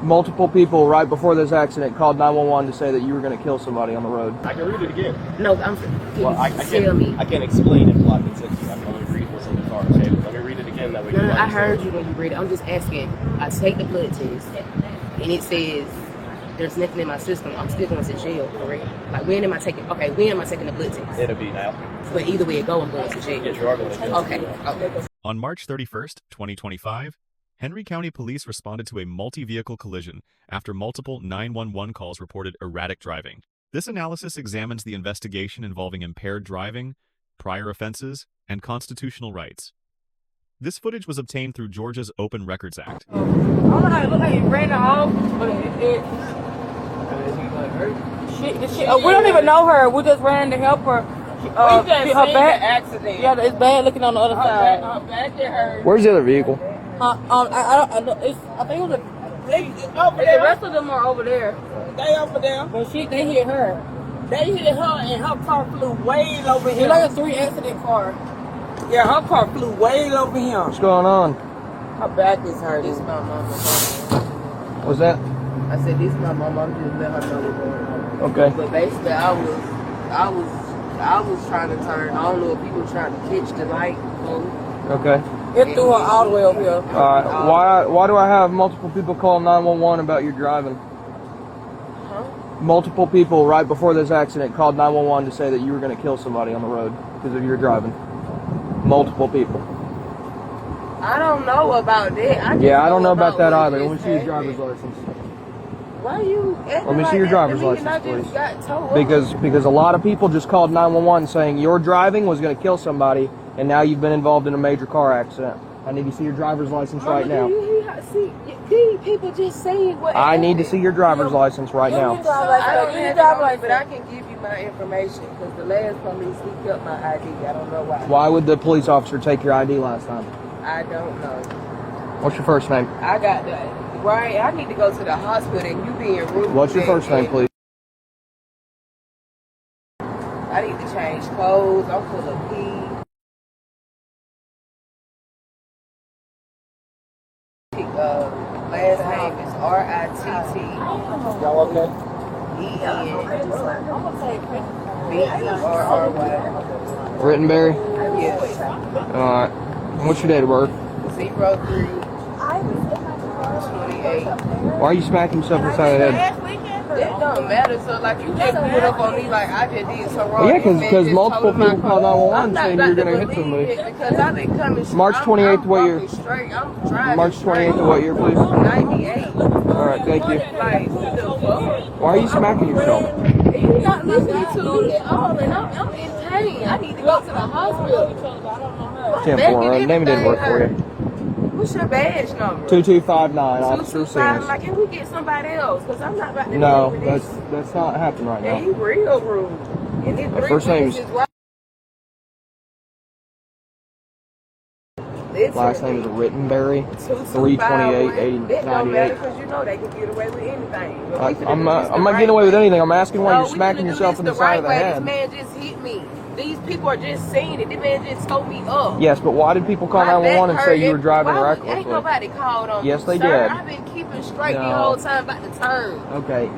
Multiple people right before this accident called 911 to say that you were going to kill somebody on the road. I can read it again. No, I can't explain it while I can send you. I can only read what's in the car. Okay, let me read it again. That way. No, I heard you when you read it. I'm just asking. I take the blood test, and it says there's nothing in my system. I'm still going to jail, correct? Like, when am I taking the blood test? It'll be now. But either way it go, I'm going to jail. Yes, you are going to jail. Okay. On March 31st, 2025, Henry County Police responded to a multi-vehicle collision after multiple 911 calls reported erratic driving. This analysis examines the investigation involving impaired driving, prior offenses, and constitutional rights. This footage was obtained through Georgia's Open Records Act. I don't know how it looked like he ran the house, but we don't even know her. We just ran to help her. We just seen the accident. Yeah, it's bad looking on the other side. Her back get hurt. Where's the other vehicle? I think it was Over the there. rest of them are over there. They over there. But they hit her. They hit her and her car flew way over It's here. like a 3-accident car. Yeah, her car flew way over here. What's going on? Her back is hurting. This is my mama. What's that? I said, this is my mama. I'm just letting her know what's going on. Okay. But basically, I was trying to turn. I don't know if people trying to catch the light. Okay. It threw her all the way over here. All right. Why do I have multiple people call 911 about your driving? Huh? Multiple people right before this accident called 911 to say that you were going to kill somebody on the road because of your driving. Multiple people. I don't know about that. I don't know about that either. Let me see your driver's license. Why you? Let me see your driver's license, please. Got towed Because a lot of people just called 911 saying your driving was going to kill somebody, and now you've been involved in a major car accident. I need to see your driver's license right now. See, these people just saying what. I need to see your driver's license right now. I don't have driver's license, but I can give you my information because the last police he kept my ID. I don't know why. Why would the police officer take your ID last time? I don't know. What's your first name? I got that. Right, I need to go to the hospital and you being rude. What's your first name, please? I need to change clothes. I'm full of pee. Last name is R-I-T-T. Y'all okay? E-N-B-E-R-R-Y. Rittenberry? Yes. Alright. What's your date of birth? 03/28. Why are you smacking yourself inside the head? That don't matter. So, like, you just put up on me like I just did so wrong. Yeah, because multiple people called 911 saying you're going to hit somebody. Because I've been coming straight. March 28th, what year? Straight. I'm driving. March 28th, what year, please? 98. Alright, thank you. Like, the fuck? Why are you smacking yourself? You're not listening to me at all, and I'm in pain. I need to go to the hospital. 10-4, name and didn't work for you. What's your badge number? 2259, Officer 225. Sanders. Like, can we get somebody else? Because I'm not about to No, deal with this. that's not happening right And now. he real rude. And his My first name's- Last name is Rittenberry. 328-98. That don't matter because you know they can get away with anything. I'm not getting away with anything. I'm asking why you're smacking yourself in the side of the head. This man just hit me. These people are just saying it. This man just told me up. Yes, but why did people call 911 and say you were driving recklessly? Ain't nobody called on me. Yes, they Sir, did. I've been keeping straight the No. whole time about the turn. Okay.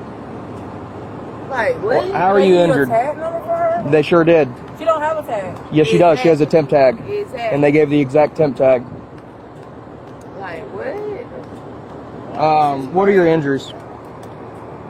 Like, what? Well, how are you injured? Tag number for her? They sure did. She don't have a tag. Yes, she does. She has a temp tag. Exactly. And they gave the exact temp tag. Like, what? What are your injuries?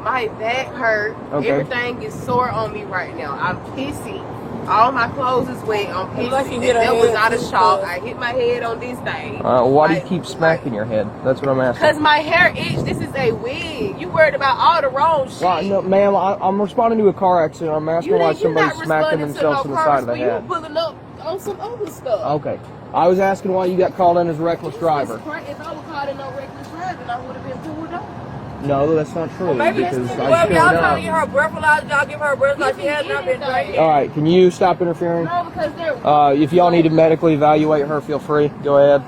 My back hurt. Okay. Everything is sore on me right now. I'm pissy. All my clothes is wet. I'm Unless you pissy. hit her That was head not a too, shock. cuz. I hit my head on this thing. Why do you keep smacking your head? That's what I'm asking. Because my hair itch. This is a wig. You worried about all the wrong shit. Well, no, ma'am, I'm responding to a car accident. I'm asking why somebody's smacking themselves in the side of the head. You pulling up on some other stuff. Okay. I was asking why you got called in as a reckless driver. If I was caught in no reckless driving, I would have been pulled up. No, that's not true. Maybe because well, I y'all showed trying to up. get her breathalyzer. Y'all give her a breathalyzer. She has not been drinking. All right, can you stop interfering? No, because they're... If y'all need to medically evaluate her, feel free. Go ahead.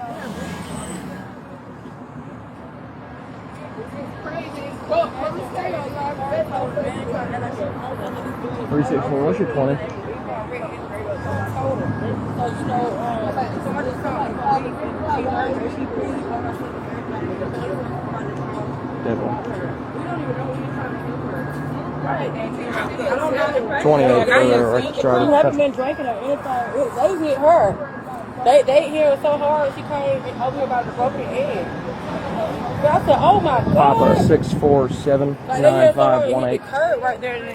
It's crazy as fuck. Let me stay on y'all. 364. What's your 20? Definitely. We don't even know who you're trying to kill her. Right. And I don't know. 28 for the reckless She driving. haven't been drinking or anything. They hit her. They hit her so hard she came over here about the broken egg. I said, oh my God. Papa 647 Like they hit her so hard, it 9518. hit the curb right there. And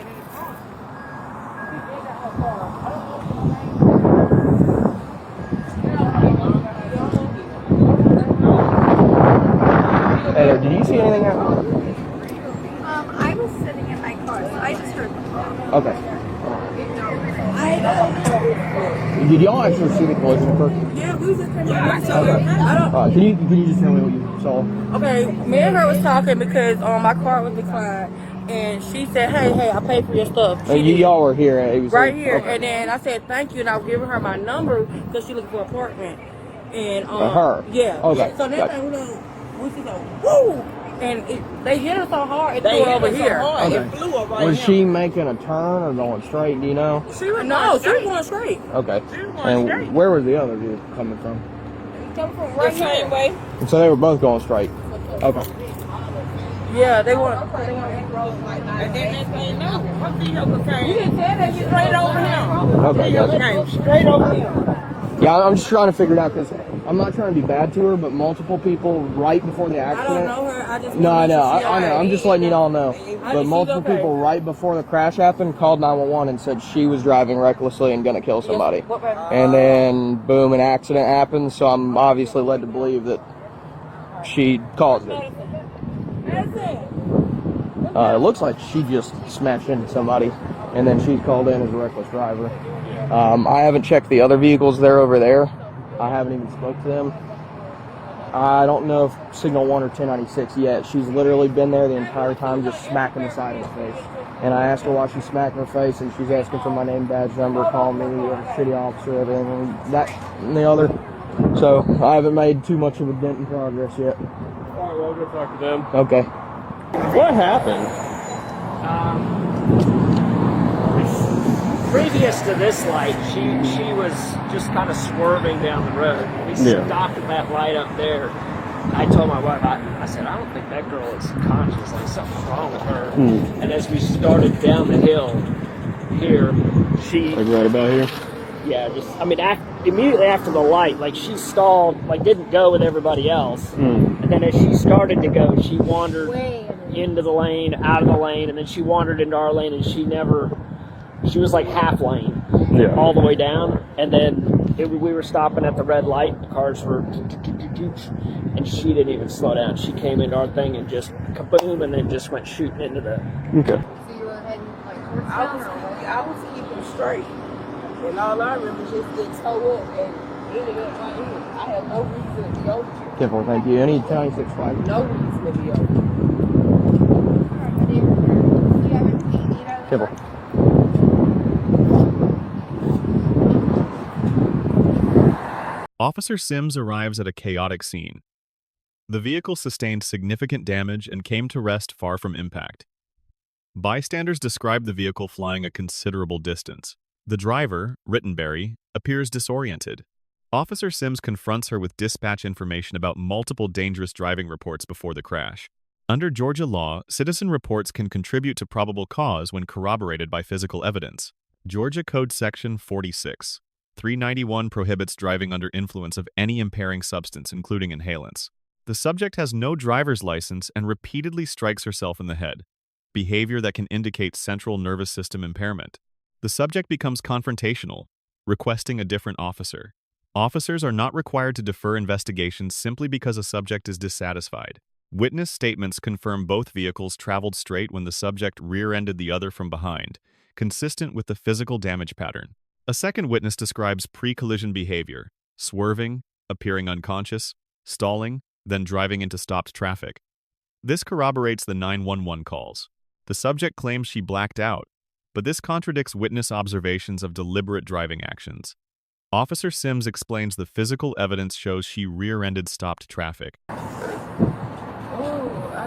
Hey there, did you see anything happen? I was sitting in my car, so I just heard the call. Okay. Did y'all actually see the collision occur? yeah, we just came back. I don't. Can you just tell me what you saw? Okay, me and her was talking because my car was declined, and she said, "Hey, I paid for your stuff." She And did. y'all were here. It was Right like, here, okay. and then I said thank you, and I was giving her my number because she looking for an apartment. And her? yeah, Okay, yeah. So then gotcha. we just go, woo, and they hit her so hard it threw her over here. Okay. It flew up right Was here. she making a turn or going straight? Do you know? She was going straight. Okay. She was going And straight. where was the other dude coming from? Coming from The right same here. way. And so they were both going straight. Okay. Yeah, they want. And then they say, no, her vehicle You came didn't say that. You straight over him. Okay, Vehicle gotcha. came straight over him. Yeah, I'm just trying to figure it out because I'm not trying to be bad to her, but multiple people right before the I don't accident. know her. I just No, I know. She I know. I'm just letting you all know. But she's multiple okay. people right before the crash happened called 911 and said she was driving recklessly and going to kill somebody. What, baby? And then, boom, an accident happened. So I'm obviously led to believe that she caused it. It looks like she just smashed into somebody, and then she's called in as a reckless driver. I haven't checked the other vehicles that are over there. I haven't even spoke to them. I don't know if Signal 1 or 1096 yet. She's literally been there the entire time just smacking the side of her face. And I asked her why she's smacking her face, and she's asking for my name, badge number, call me, shitty officer, everything, and that and the other. So I haven't made too much of a dent in progress yet. Alright, well, we'll go talk to them. Okay. What happened? Previous to this light, she was just kind of swerving down the road. We stopped at that light up there. I told my wife, I said, I don't think that girl is conscious. Like something's wrong with her. And as we started down the hill here, she Like right about here? yeah, just I mean, immediately after the light, like she stalled, like didn't go with everybody else. And then as she started to go, she wandered into the lane, out of the lane, and then she wandered into our lane, and she was like half lane, all the way down. And then we were stopping at the red light, the cars were, and she didn't even slow down. She came into our thing and just kaboom, and then just went shooting into the. Okay. So you were heading like towards I town or what? was keeping straight. And all I remember is just getting towed up and ended up right here. I have no reason to be over here. Careful, thank you. Any 96 flag? No reason to be over here. Do you have anything you need out of the Careful. car? Officer Sims arrives at a chaotic scene. The vehicle sustained significant damage and came to rest far from impact. Bystanders describe the vehicle flying a considerable distance. The driver, Rittenberry, appears disoriented. Officer Sims confronts her with dispatch information about multiple dangerous driving reports before the crash. Under Georgia law, citizen reports can contribute to probable cause when corroborated by physical evidence. Georgia Code Section 46. 391 prohibits driving under influence of any impairing substance, including inhalants. The subject has no driver's license and repeatedly strikes herself in the head, behavior that can indicate central nervous system impairment. The subject becomes confrontational, requesting a different officer. Officers are not required to defer investigations simply because a subject is dissatisfied. Witness statements confirm both vehicles traveled straight when the subject rear-ended the other from behind, consistent with the physical damage pattern. A second witness describes pre-collision behavior, swerving, appearing unconscious, stalling, then driving into stopped traffic. This corroborates the 911 calls. The subject claims she blacked out, but this contradicts witness observations of deliberate driving actions. Officer Sims explains the physical evidence shows she rear-ended stopped traffic. Oh, I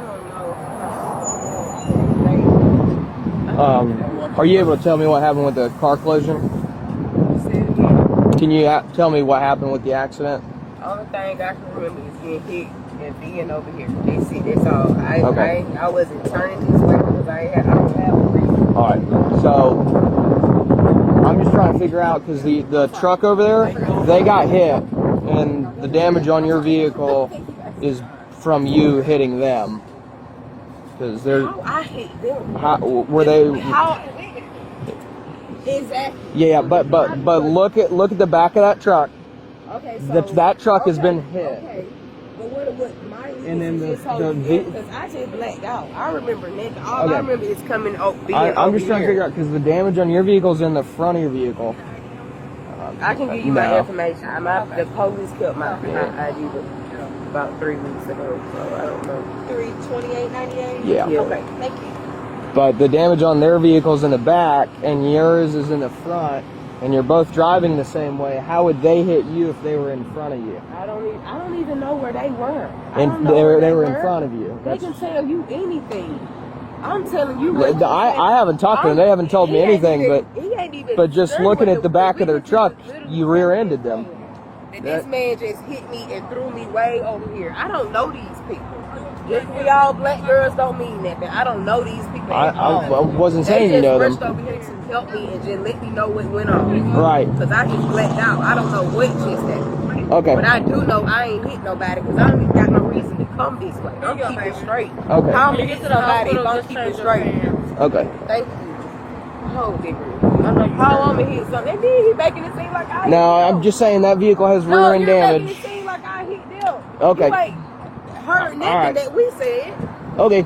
don't know. Are you able to tell me what happened with the car collision? Can you tell me what happened with the accident? Only thing I can remember is getting hit and being over here. That's all. Okay. I wasn't turning this way because I don't have a reason. All right. So I'm just trying to figure out because the truck over there, they got hit, and the damage on your vehicle is from you hitting them. Because they're. How I hit them? How, were they? How? Exactly. Yeah, but look at the back of that truck. Okay, so That truck has been hit. Okay, but what my And then because I just blacked out. I remember nothing. All I remember is coming being I'm just trying to figure out because the damage on your vehicle is in the front of your vevehicle. I can give you my information. The police killed my ID about 3 weeks ago, so I don't know. 328.98. Yeah. Okay. Thank you. But the damage on their vehicle's in the back, and yours is in the front, and you're both driving the same way. How would they hit you if they were in front of you? I don't even know where they were. And they were in front of you. They can tell you anything. I'm telling you. I haven't talked to them. They haven't told me anything, he ain't even but just looking at the back of their truck, you rear-ended them. This man just hit me and threw me way over here. I don't know these people. Just we all black girls don't mean that, but I don't know these people. I wasn't saying you know them. They just rushed over here to help me and just let me know what went on. Right. Because I just blacked out. I don't know what just happened. Okay. But I do know I ain't hit nobody because I don't even got no reason to come this way. I'm keeping straight. Okay. How many hit somebody if I'm keeping straight? Okay. Thank you. Oh, nigga. How I'm gonna hit something? And then he making it seem like I hit No, them. I'm just saying that vehicle has rear end damage. Making it seem like I hit them. Okay. You ain't heard nothing that we said. Okay.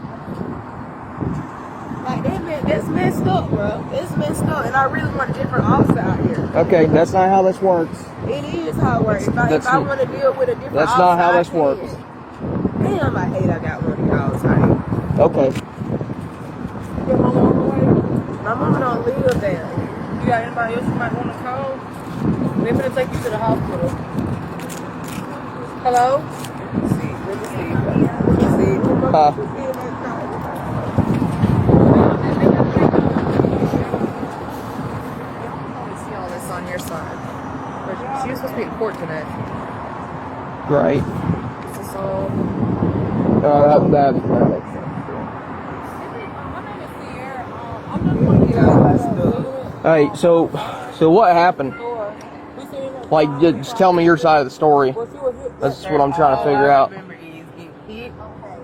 Like that's messed up, bro. It's messed up, and I really want a different officer out here. Okay, that's not how this works. It is how it works. If I want to deal with a different That's officer, not how I this can. works. Damn, I hate I got one of y'all time. Okay. Your mama on the way? My mama don't live there. You got anybody else you might want to call? They're gonna take you to the hospital. Hello? Let me see. See all this on your side. She was supposed to be in court tonight. Right. Is this all? That makes sense. Hey, so what happened? Like, just tell me your side of the story. That's what I'm trying to figure out. All I remember is getting hit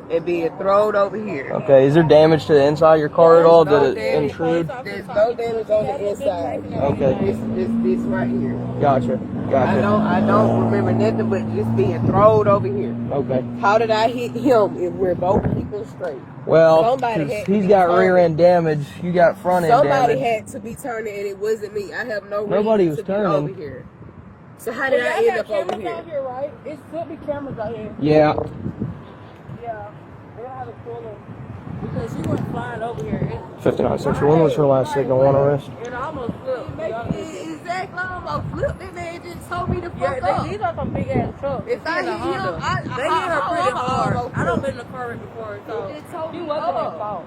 and being thrown over here. Okay, is there damage to the inside of your car at all? Did it intrude? There's no damage on the inside. Okay. This right here. Gotcha. I don't remember nothing but just being thrown over here. Okay. How did I hit him if we're both keeping straight? Well, Somebody had to he's be got turning. rear end damage. You got front end Somebody damage. had to be turning, and it wasn't me. I have no Nobody reason was to turning. be over here. So how did I end up over here? Out here, right? It should be cameras out here. Yeah. Yeah. They're gonna have a caller because she went flying over here. 59 Central. When was her last signal one arrest? It almost flipped. Exactly, I almost flipped. That man just told me to fuck Yeah, up. these are some big ass trucks. If I hit him, they hit her pretty hard. I don't been in a car wreck before, so They just told she me wasn't up. at fault.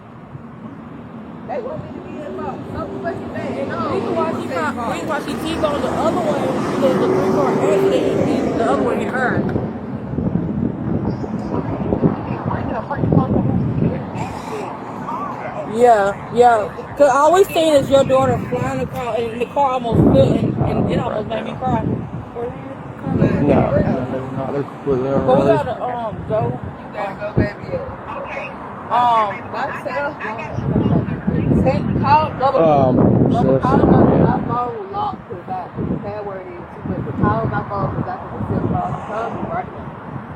They want me to be involved. So fucking bad. No. Reason why she T-boned the other one because the 3-car accident and the other one hit her. Yeah. Cause I always say is your daughter flying the car and the car almost flipped and it almost made me cry. No, they're completely But we unrelated. gotta go. Gotta go, baby. So, Call my phone locked because I had where it is. But call my phone because I can still call the company right now.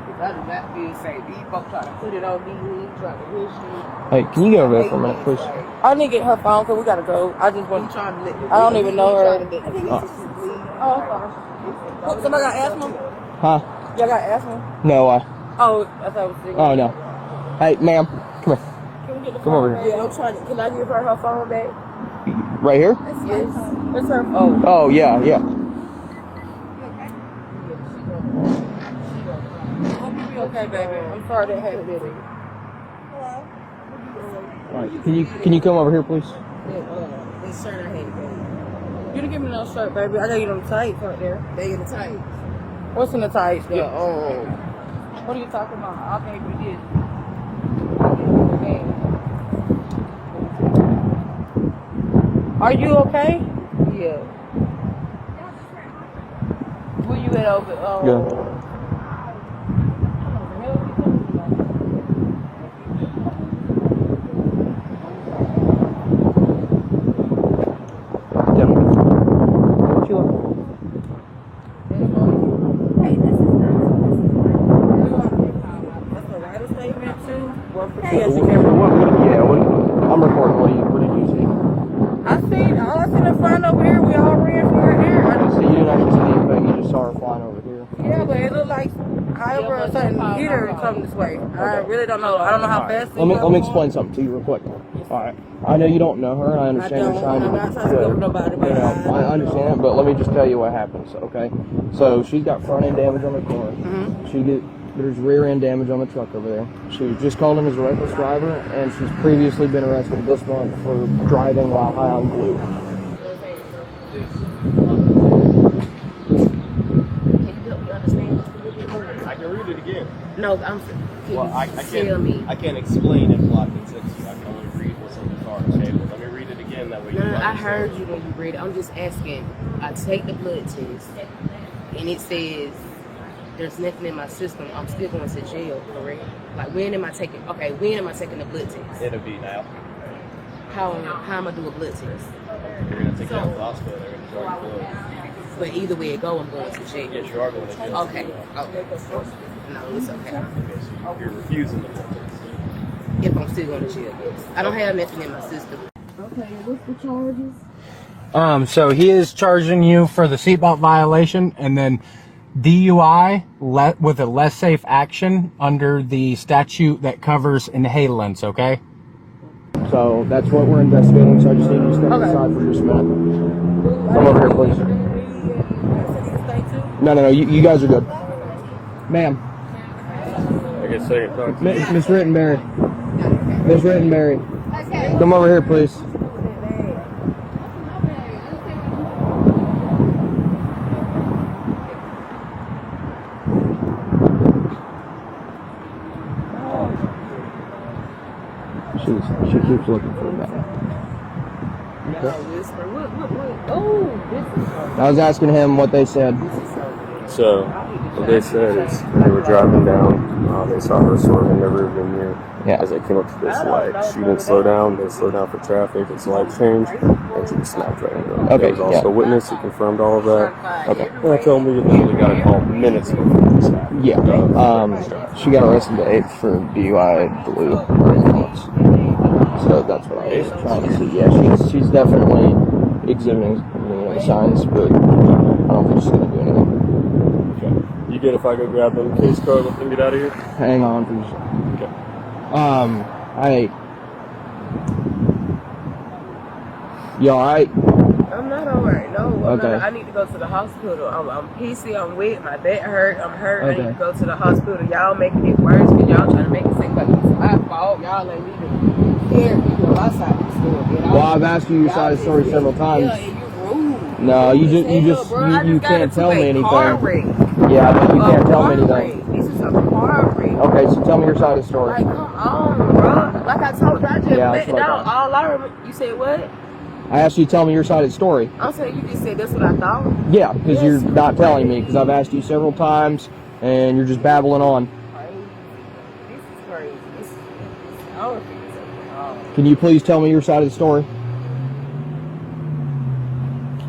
Because I do not feel safe. These folks try to put it on me. He trying to push me. Hey, can you get over there for a minute, please? I didn't get her phone because we gotta go. I just He want. trying to let me. I don't even know her. Oh, Oh, somebody got asthma? Huh? Y'all got asthma? No, Oh, I thought it was sick. oh no. Hey, ma'am, come here. Can we get the Come over phone here. yeah, I'm trying to. Can I give her phone back? Right here? Yes. It's her phone. Oh, yeah, yeah. I hope you be okay, baby. I'm sorry that happened. All right. Can you come over here, please? This shirt I hate, baby. You didn't give me no shirt, baby. I got you them tights right there. They in the tight. What's in the tights? The What are you talking about? Okay, we did. Are you okay? Yeah. Where you at over? Good. What you looking for? Hey, this is That's a writer statement too. One for I'm recording. What did you see? all I seen her flying over here. We all ran for her here. So you didn't actually see anything. You just saw her flying over here. Yeah, but it looked like however a certain hit her come this way. I really don't know. I don't know how fast. Let me explain something to you real quick. All right. I know you don't know her, and I understand you're trying to. I'm not trying to go with nobody. But I understand it, but let me just tell you what happens. Okay. So she's got front end damage on her car. There's rear end damage on the truck over there. She was just called in as a reckless driver, and she's previously been arrested this month for driving while high on glue. I can read it again. No, I can't explain implied consensus. I can only read what's on the card. Okay, but let me read it again. That way. No, I heard you when you read it. I'm just asking. I take the blood test, and it says there's nothing in my system. I'm still going to jail, correct? Like, when am I taking the blood test? It'll be now. How am I doing a blood test? You're gonna take it out of the hospital. They're gonna charge you blood. But either way it go, I'm going to jail. Yes, you are going to jail. Okay. No, it's okay. You're refusing the blood test. If I'm still going to jail, yes. I don't have nothing in my system. Okay, what's the charges? So he is charging you for the seatbelt violation and then DUI with a less safe action under the statute that covers inhalants, okay? So that's what we're investigating. So I just need you to step aside for just a minute. Come over here, please. No. You guys are good. Ma'am. I guess they can talk to you. Miss Rittenberry. Miss Rittenberry. Come over here, please. She keeps looking for that. I was asking him what they said. So, what they said is they were driving down, they saw her swerving in the rearview mirror as they came up to this light. She didn't slow down, they slowed down for traffic, it's a light change, and she just snapped right into them. There was also a witness who confirmed all of that. And I told him we literally got a call minutes before this happened. She got arrested today for DUI glue or inhalants. So that's what I was trying to see. Yeah, she's definitely exhibiting signs, but I don't think she's going to do anything. Okay. You good if I go grab them case card, let them get out of here? Hang on for just a second. Okay. You alright? I'm not alright. No, Okay. I need to go to the hospital. I'm PC. I'm wet. My back hurt. I'm hurt. Okay. I need to go to the hospital. Y'all making it worse because y'all trying to make it seem like it's my fault. Y'all ain't even care people on my side of the story. Well, I've asked you your side of the story several times. Yeah, and you rude. No, you can't tell me anything. Yeah, but you can't tell me anything. This is a car wreck. Okay, so tell me your side of the story. Like, come on, bro. Like I told you, I just Yeah, let that's what I down. thought. All I remember, you said what? I asked you to tell me your side of the story. I'm saying you just said that's what I thought. Yeah, because you're not telling me, because I've asked you several times, and you're just babbling on. This is crazy. I don't think it's okay. Can you please tell me your side of the story?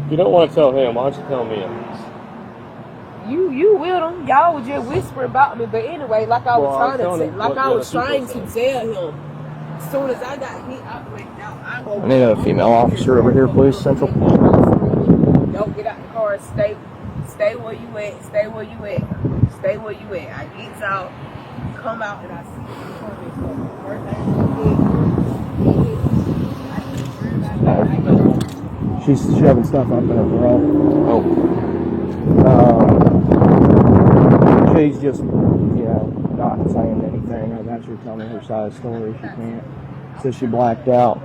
If you don't want to tell him, why don't you tell me? You with them. Y'all was just whispering about me, but anyway, like I was trying to tell him. As soon as I got hit, I went down. I need a female officer over here, please, Central. Don't get out the car. Stay where you at. Stay where you at. Stay where you at. I get out, come out, and I see. She's shoving stuff up in her bra. She's just, not saying anything. I've asked her to tell me her side of the story. She can't. So she blacked out.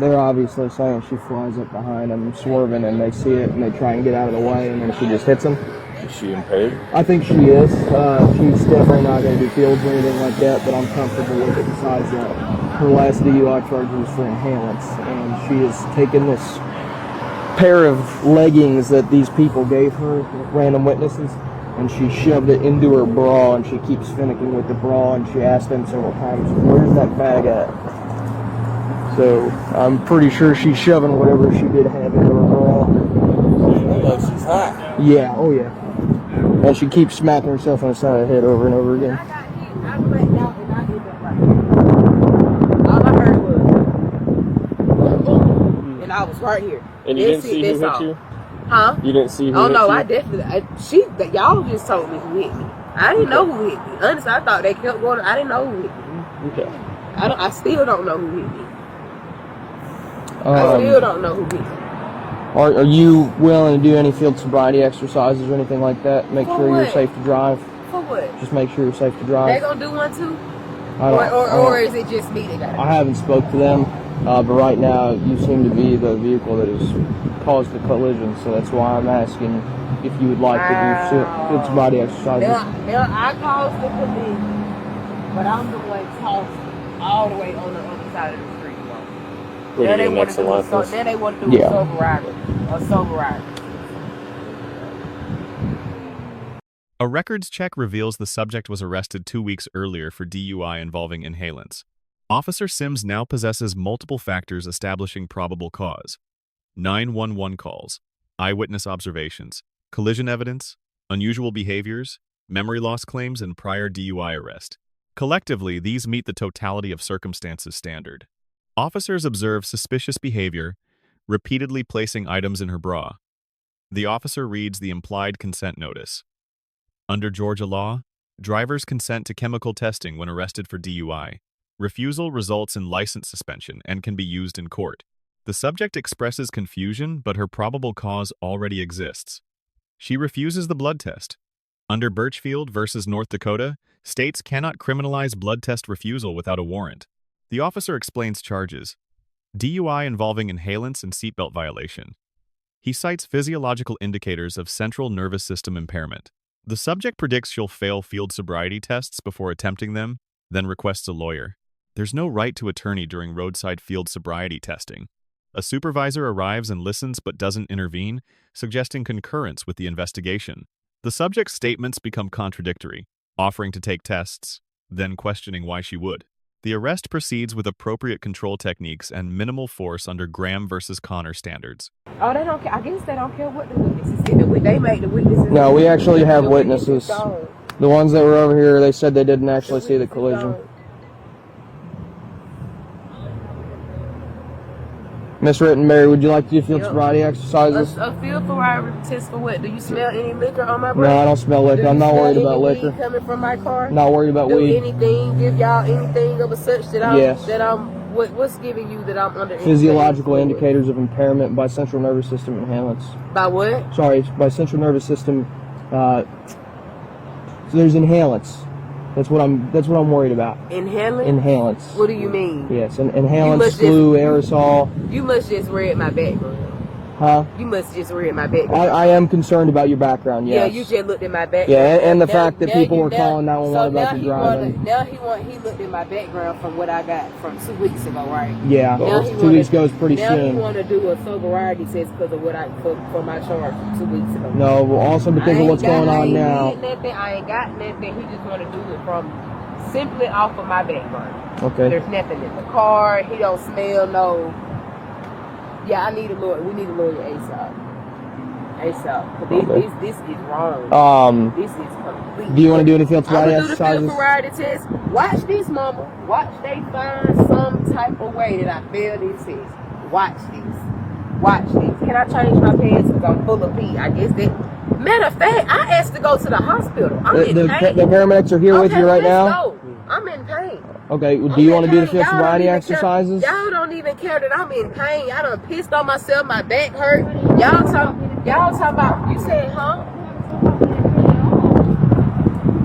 They're obviously saying she flies up behind them, swerving, and they see it, and they try and get out of the way, and then she just hits them. Is she impaired? I think she is. She's definitely not going to do fields or anything like that, but I'm comfortable with it. Besides that, her last DUI charge was for inhalants, and she has taken this pair of leggings that these people gave her, random witnesses, and she shoved it into her bra, and she keeps finicking with the bra, and she asked them several times, "Where's that bag at?" So I'm pretty sure she's shoving whatever she did have into her bra. Like she's hot. Yeah, oh yeah. And she keeps smacking herself on the side of the head over and over again. I blacked out and I ended up like, all I heard was, and I was right here. And you didn't see who hit you? Huh? You didn't see who Oh hit no, you? I definitely. Y'all just told me who hit me. I didn't know who hit me. Honestly, I thought they kept going. I didn't know who hit me. Okay. I still don't know who hit me. I still don't know who hit me. Are you willing to do any field sobriety exercises or anything like that? Make For sure what? you're safe to drive. For what? Just make sure you're safe to They drive. gonna do one too? Or Is it just me that got it? I haven't spoke to them, but right now you seem to be the vehicle that has caused the collision, so that's why I'm asking if you would like to do field sobriety exercises. Now I caused the collision, but I'm the one tossed all the way on the other side of the street. What Now are they you want next to in do line for? now they want to do Yeah. a sober rider. A records check reveals the subject was arrested 2 weeks earlier for DUI involving inhalants. Officer Sims now possesses multiple factors establishing probable cause: 911 calls, eyewitness observations, collision evidence, unusual behaviors, memory loss claims, and prior DUI arrest. Collectively, these meet the totality of circumstances standard. Officers observe suspicious behavior, repeatedly placing items in her bra. The officer reads the implied consent notice. Under Georgia law, drivers consent to chemical testing when arrested for DUI. Refusal results in license suspension and can be used in court. The subject expresses confusion, but her probable cause already exists. She refuses the blood test. Under Birchfield versus North Dakota, states cannot criminalize blood test refusal without a warrant. The officer explains charges: DUI involving inhalants and seatbelt violation. He cites physiological indicators of central nervous system impairment. The subject predicts she'll fail field sobriety tests before attempting them, then requests a lawyer. There's no right to attorney during roadside field sobriety testing. A supervisor arrives and listens but doesn't intervene, suggesting concurrence with the investigation. The subject's statements become contradictory, offering to take tests, then questioning why she would. The arrest proceeds with appropriate control techniques and minimal force under Graham versus Connor standards. Oh, they don't care. I guess they don't care what the witnesses did. They make the witnesses. No, we actually have witnesses. The ones that were over here, they said they didn't actually see the collision. Miss Rittenberry, would you like to do field sobriety exercises? A field sobriety test for what? Do you smell any liquor on my breath? No, I don't smell liquor. I'm not worried about liquor. Weed coming from my car? Not worried about weed. Give y'all anything of a such that I'm, Yes. what's giving you that I'm under Physiological indicators of impairment by central nervous system inhalants. By what? Sorry, by central nervous system. So there's inhalants. That's what I'm worried about. Inhalants? Inhalants. What do you mean? Yes, and inhalants, flu, aerosol. You must just read my background. Huh? You must just read my background. I am concerned about your background, yes. Yeah, you just looked at my background. Yeah, and the fact that people were calling 911 about your driving. He looked at my background from what I got from 2 weeks ago, right? Yeah, 2 weeks ago is pretty now soon. Now he want to do a sobriety test because of what for my charge from 2 weeks ago. No, well, also because of what's going on now. I ain't got nothing. He just want to do it from simply off of my background. Okay. There's nothing in the car. He don't smell no. Yeah, I need a lawyer. We need a lawyer ASAP. ASAP. This is wrong. This is complete. Do you want to do any field sobriety I'm gonna do the field exercises? sobriety test. Watch this, mama. Watch they find some type of way that I fail this test. Watch this. Watch this. Can I change my pants because I'm full of pee? I guess that. Matter of fact, I asked to go to the hospital. I'm in pain. The paramedics are here with you right now? Go. I'm in pain. Okay, do you want to do the field sobriety exercises? Y'all don't even care that I'm in pain. I done pissed on myself. My back hurt. Y'all talking about, you said, huh?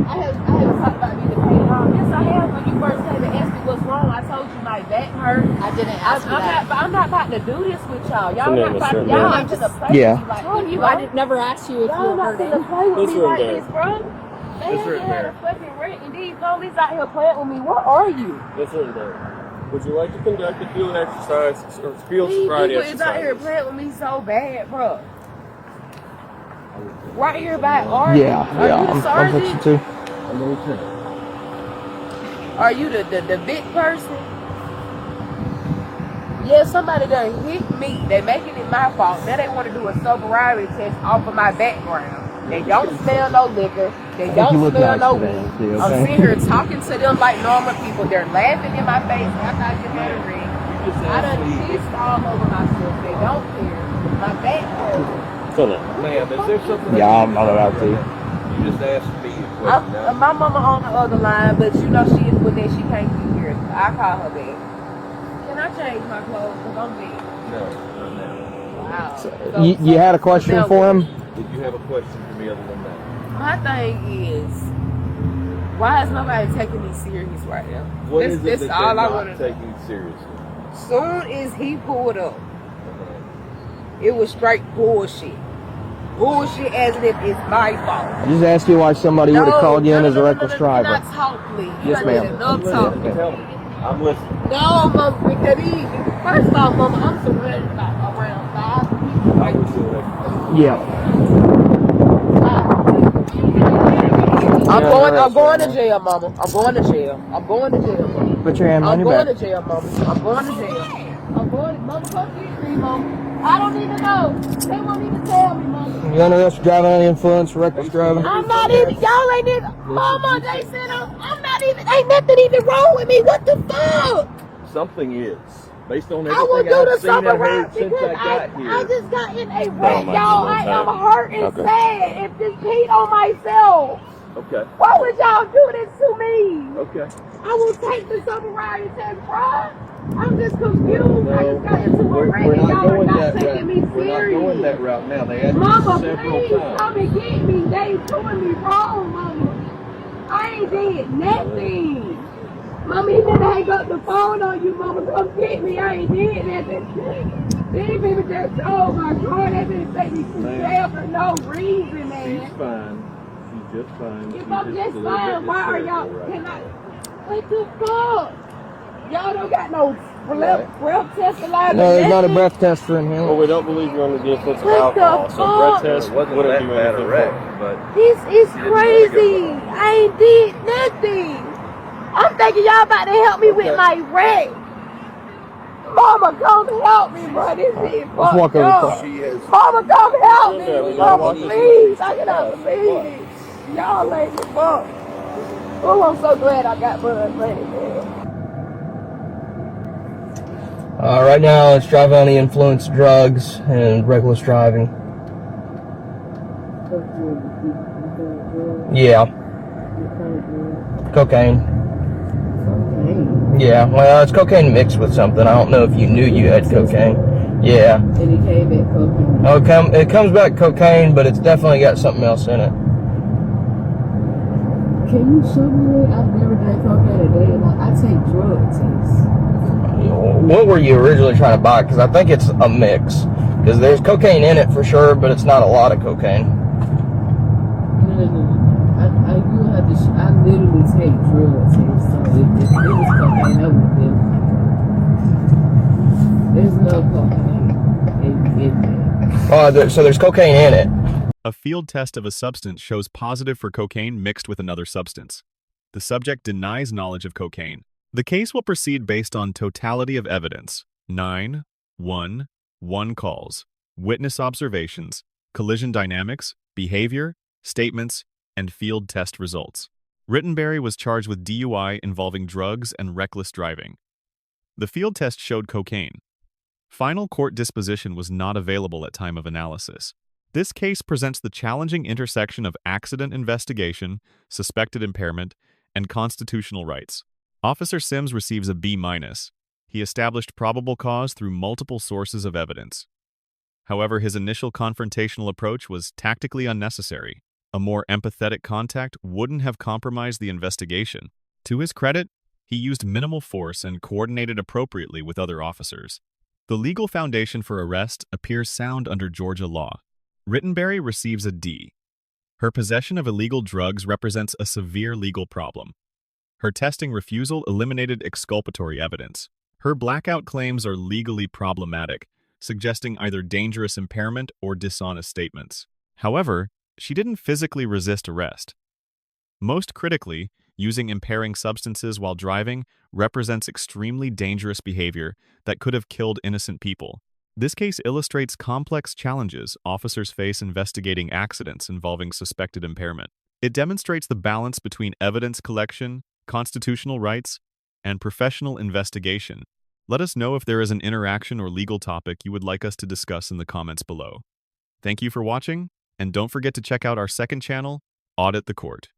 I haven't talked about being in pain at all. Yes, I have. When you first came and asked me what's wrong, I told you my my back hurt. I didn't ask for that. I'm not about to do this with y'all. Y'all Come not in, about to. Mr. Y'all Man. not gonna play Yeah. with me like told this, you bro. I never asked you if you Y'all were not hurting. gonna play with This me room like there. this, bro. They This ain't room had there. a fucking rent, and these police out here playing with me. What are you? This room there. Would you like to conduct a field exercise or field These sobriety people is out here exercise? playing with me so bad, bro. Right here by Arby. Yeah, Are yeah. you the I'm sergeant? fixing to. Are you the big person? Yeah, somebody done hit me. They making it my fault. Now they want to do a sobriety test off of my background. They don't smell no liquor. They You don't look smell nice no today, weed. too, I'm okay? sitting here talking to them like normal people. They're laughing in my face after I get out of ring. I done pissed all over myself. They don't care. My back hurts. Come on. Ma'am, is there something? Yeah, I'm not about to. You just asked me a question. Now, My mama on the other line, but you know she is with that. She can't be here. I call her back. Can I change my clothes? Because I'm big. no, not now. Wow. You had a question for him? Did you have a question for me other than that? My thing is, why is nobody taking me serious right now? What is it That's that all they're I want not to know. taking seriously? Soon as he pulled up, it was straight bullshit. Bullshit as if it's my fault. I just asked you why somebody would have called you in as a reckless driver. Can I talk, please? Yes, You ma'am. done enough talking. Tell me. I'm listening. No, Mama, because first off, Mama, I'm surrounded by around 5 people. I was doing it. Yeah. I'm going to jail, Mama. I'm going to jail. I'm going to jail, Mama. Put your hand on I'm your going back. to jail, Mama. I'm going to jail. I'm going, Mama, come get me, Mama. I don't even know. They won't even tell me, Mama. You under arrest for driving under the influence, reckless driving? I'm not even, y'all ain't even, Mama, they said I'm not even, ain't nothing even wrong with me. What the fuck? Something is. Based on I will everything do the I've seen and summer heard ride since because I got here. I just got in a Oh, wreck, my y'all. I goodness, am hurt and sad. If this peed on myself, Okay. why would y'all do this to me? Okay. I will take the summer ride test, bruh. I'm just confused. I just got into a wreck We're and not y'all are going not that taking route. me We're not serious. going that route now. They asked Mama, me several please times. come and get me. They doing me wrong, Mama. I ain't did nothing. Mama, he better hang up the phone on you, Mama. Come get me. I ain't did nothing. These people just, oh my God, they been take me to jail for no reason, man. She's fine. She's just fine. If She's I'm just a little fine, bit why are y'all, hysterical right can I, now. what the fuck? Y'all don't got no breath test alive. No, there's not a breath test for him Well, here. we don't believe you're under the influence of What the alcohol, so fuck? breath test It wasn't wouldn't that do bad a anything wreck, for you. but This is She didn't wanna crazy. go I ain't did nothing. I'm thinking y'all about to help me with my wreck. Mama, come help me, bro. This is Let's fucked walk over up. the she has. Mama, come help me. Yeah, we gotta Mama, walk this please. I cannot believe it. Y'all ain't the fuck. Oh, I'm so glad I got blood money, man. Right now, it's driving under the influence, drugs, and reckless driving. Yeah. Cocaine. Yeah, well, it's cocaine mixed with something. I don't know if you knew you had cocaine. Yeah. And it came back cocaine. Oh, it comes back cocaine, but it's definitely got something else in it. Can you show me that? I've never done cocaine a day, and I take drug tests. What were you originally trying to buy? Because I think it's a mix. Because there's cocaine in it for sure, but it's not a lot of cocaine. No. You have to. I literally take drug tests. So if it was cocaine, I would have. There's no cocaine in there. So there's cocaine in it. A field test of a substance shows positive for cocaine mixed with another substance. The subject denies knowledge of cocaine. The case will proceed based on totality of evidence, 9-1-1 calls, witness observations, collision dynamics, behavior, statements, and field test results. Rittenberry was charged with DUI involving drugs and reckless driving. The field test showed cocaine. Final court disposition was not available at time of analysis. This case presents the challenging intersection of accident investigation, suspected impairment, and constitutional rights. Officer Sims receives a B-. He established probable cause through multiple sources of evidence. However, his initial confrontational approach was tactically unnecessary. A more empathetic contact wouldn't have compromised the investigation. To his credit, He used minimal force and coordinated appropriately with other officers. The legal foundation for arrest appears sound under Georgia law. Rittenberry receives a D. Her possession of illegal drugs represents a severe legal problem. Her testing refusal eliminated exculpatory evidence. Her blackout claims are legally problematic, suggesting either dangerous impairment or dishonest statements. However, she didn't physically resist arrest. Most critically, using impairing substances while driving represents extremely dangerous behavior that could have killed innocent people. This case illustrates complex challenges officers face investigating accidents involving suspected impairment. It demonstrates the balance between evidence collection, constitutional rights, and professional investigation. Let us know if there is an interaction or legal topic you would like us to discuss in the comments below. Thank you for watching, and don't forget to check out our second channel, Audit the Court.